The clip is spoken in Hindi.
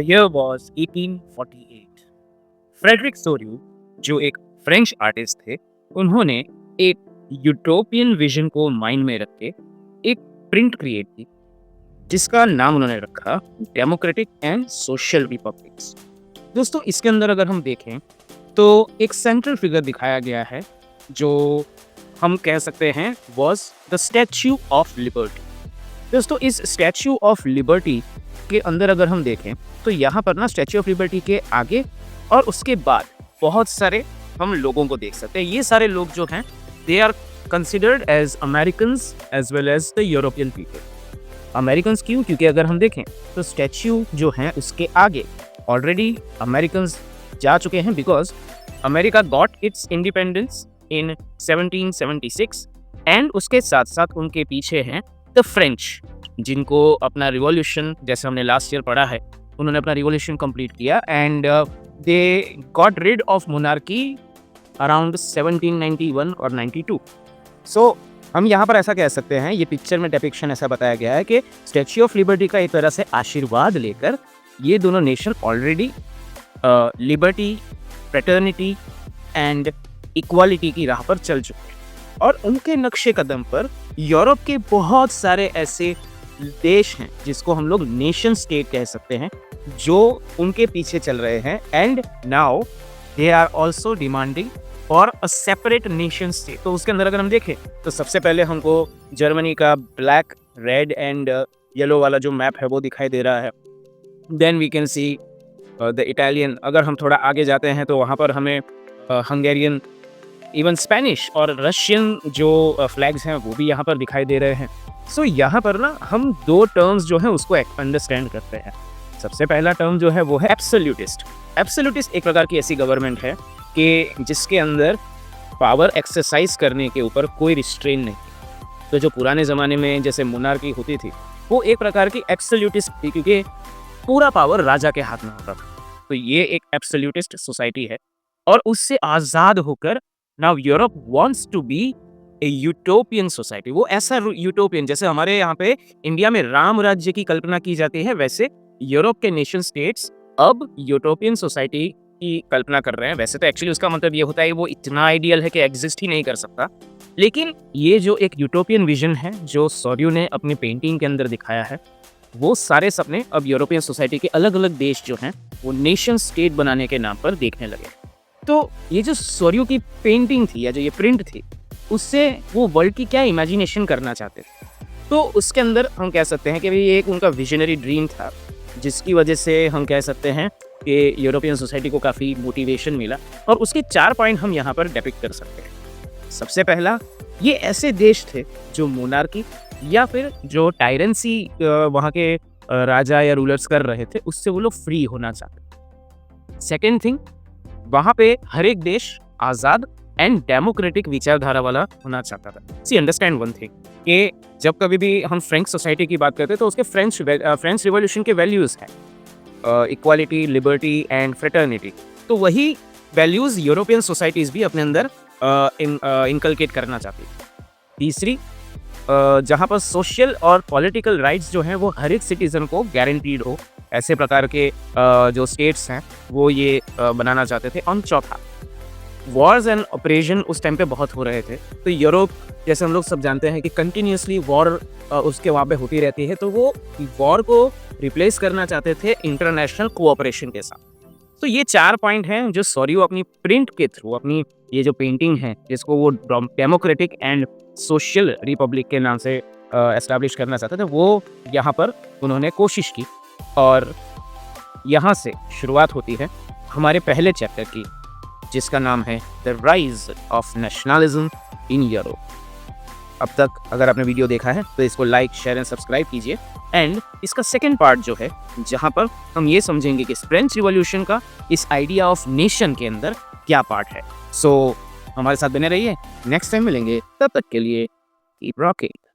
The year was 1848. फ्रेडरिक सोरियू, जो एक फ्रेंच आर्टिस्ट थे, उन्होंने एक यूटोपियन विजन को माइंड में रख के एक प्रिंट क्रिएट की, जिसका नाम उन्होंने रखा डेमोक्रेटिक एंड सोशल रिपब्लिक्स। दोस्तों, इसके अंदर अगर हम देखें तो एक सेंट्रल फिगर दिखाया गया है, जो हम कह सकते हैं was the statue of liberty. दोस्तों, इस स्टैच्यू ऑफ लिबर्टी के अंदर अगर हम देखें तो यहाँ पर ना स्टैच्यू ऑफ लिबर्टी के आगे और उसके बाद बहुत सारे हम लोगों को देख सकते हैं। ये सारे लोग जो हैं, they are considered as Americans as well as the European people. Americans क्यों? क्योंकि अगर हम देखें तो स्टैच्यू जो है उसके आगे ऑलरेडी अमेरिकन्स जा चुके हैं, because America got its independence in 1776 and उसके साथ साथ उनके पीछे हैं द फ्रेंच, जिनको अपना रिवॉल्यूशन, जैसे हमने लास्ट ईयर पढ़ा है, उन्होंने अपना रिवॉल्यूशन कंप्लीट किया and they got rid of monarchy around 1791 और 92। सो हम यहाँ पर ऐसा कह सकते हैं, ये पिक्चर में डिपिक्शन ऐसा बताया गया है कि स्टैच्यू ऑफ लिबर्टी का एक तरह से आशीर्वाद लेकर ये दोनों nation already liberty, fraternity and equality की राह पर चल चुके हैं। और उनके नक्शे कदम पर यूरोप के बहुत सारे ऐसे देश हैं जिसको हम लोग नेशन स्टेट कह सकते हैं, जो उनके पीछे चल रहे हैं and now they are also demanding for a separate nation state. तो उसके अंदर अगर हम देखें तो सबसे पहले हमको जर्मनी का ब्लैक, रेड एंड येलो वाला जो मैप है वो दिखाई दे रहा है। Then we can see the Italian. अगर हम थोड़ा आगे जाते हैं तो वहाँ पर हमें हंगेरियन, इवन स्पेनिश और रशियन जो फ्लैग्स हैं वो भी यहाँ पर दिखाई दे रहे हैं। सो यहाँ पर ना हम दो टर्म्स जो हैं उसको अंडरस्टैंड करते हैं। सबसे पहला टर्म जो है वो है एब्सोल्यूटिस्ट। एब्सोल्यूटिस्ट एक प्रकार की ऐसी गवर्नमेंट है कि जिसके अंदर पावर एक्सरसाइज करने के ऊपर कोई रिस्ट्रेन नहीं। तो जो पुराने ज़माने में जैसे मोनार्की होती थी, वो एक प्रकार की एब्सोल्यूटिस्ट थी, क्योंकि पूरा पावर राजा के हाथ में होता था। तो ये एक एब्सोल्यूटिस्ट सोसाइटी है और उससे आज़ाद होकर now Europe wants to be a utopian society. वो ऐसा यूटोपियन, जैसे हमारे यहाँ पे इंडिया में राम राज्य की कल्पना की जाती है, वैसे यूरोप के नेशन स्टेट्स अब यूटोपियन सोसाइटी की कल्पना कर रहे हैं। वैसे तो एक्चुअली उसका मतलब ये होता है वो इतना आइडियल है कि एग्जिस्ट ही नहीं कर सकता, लेकिन ये जो एक यूटोपियन विजन है जो सोरियू ने अपनी पेंटिंग के अंदर दिखाया है, वो सारे सपने अब यूरोपियन सोसाइटी के अलग अलग देश जो हैं वो नेशन स्टेट बनाने के नाम पर देखने लगे। तो ये जो सोरियू की पेंटिंग थी या जो ये प्रिंट थी, उससे वो वर्ल्ड की क्या इमेजिनेशन करना चाहते थे, तो उसके अंदर हम कह सकते हैं कि ये एक उनका विजनरी ड्रीम था, जिसकी वजह से हम कह सकते हैं कि यूरोपियन सोसाइटी को काफ़ी मोटिवेशन मिला। और उसके 4 पॉइंट हम यहाँ पर डिपिक्ट कर सकते हैं। सबसे पहला, ये ऐसे देश थे जो मोनार्की या फिर जो टायरेंसी वहाँ के राजा या रूलर्स कर रहे थे, उससे वो लोग फ्री होना चाहते। सेकेंड थिंग, वहाँ पे हर एक देश आज़ाद एंड डेमोक्रेटिक विचारधारा वाला होना चाहता था। सी अंडरस्टैंड वन थिंग कि जब कभी भी हम फ्रेंच सोसाइटी की बात करते हैं तो उसके फ्रेंच रिवॉल्यूशन के वैल्यूज़ हैं, इक्वालिटी, लिबर्टी एंड फ्रेटर्निटी। तो वही वैल्यूज़ यूरोपियन सोसाइटीज़ भी अपने अंदर इनकलकेट करना चाहती थी। तीसरी, जहाँ पर सोशल और पॉलिटिकल राइट्स जो हैं वो हर एक सिटीज़न को गारंटीड हो, ऐसे प्रकार के जो स्टेट्स हैं वो ये बनाना चाहते थे। और चौथा, वॉर्स एंड ऑपरेशन उस टाइम पे बहुत हो रहे थे, तो यूरोप, जैसे हम लोग सब जानते हैं कि कंटिन्यूसली वॉर उसके वहाँ पे होती रहती है, तो वो वॉर को रिप्लेस करना चाहते थे इंटरनेशनल कोऑपरेशन के साथ। तो ये 4 पॉइंट हैं जो सोरियू अपनी प्रिंट के थ्रू, अपनी ये जो पेंटिंग है जिसको वो डेमोक्रेटिक एंड सोशल रिपब्लिक के नाम से एस्टैब्लिश करना चाहते थे, वो यहाँ पर उन्होंने कोशिश की। और यहाँ से शुरुआत होती है हमारे पहले चैप्टर की, जिसका नाम है the rise of nationalism in Europe. अब तक अगर आपने वीडियो देखा है तो इसको लाइक, शेयर एंड सब्सक्राइब कीजिए। एंड इसका सेकंड पार्ट जो है, जहाँ पर हम ये समझेंगे कि फ्रेंच रिवॉल्यूशन का इस आइडिया ऑफ नेशन के अंदर क्या पार्ट है। सो हमारे साथ बने रहिए, नेक्स्ट टाइम मिलेंगे, तब तक के लिए कीप रॉकिंग।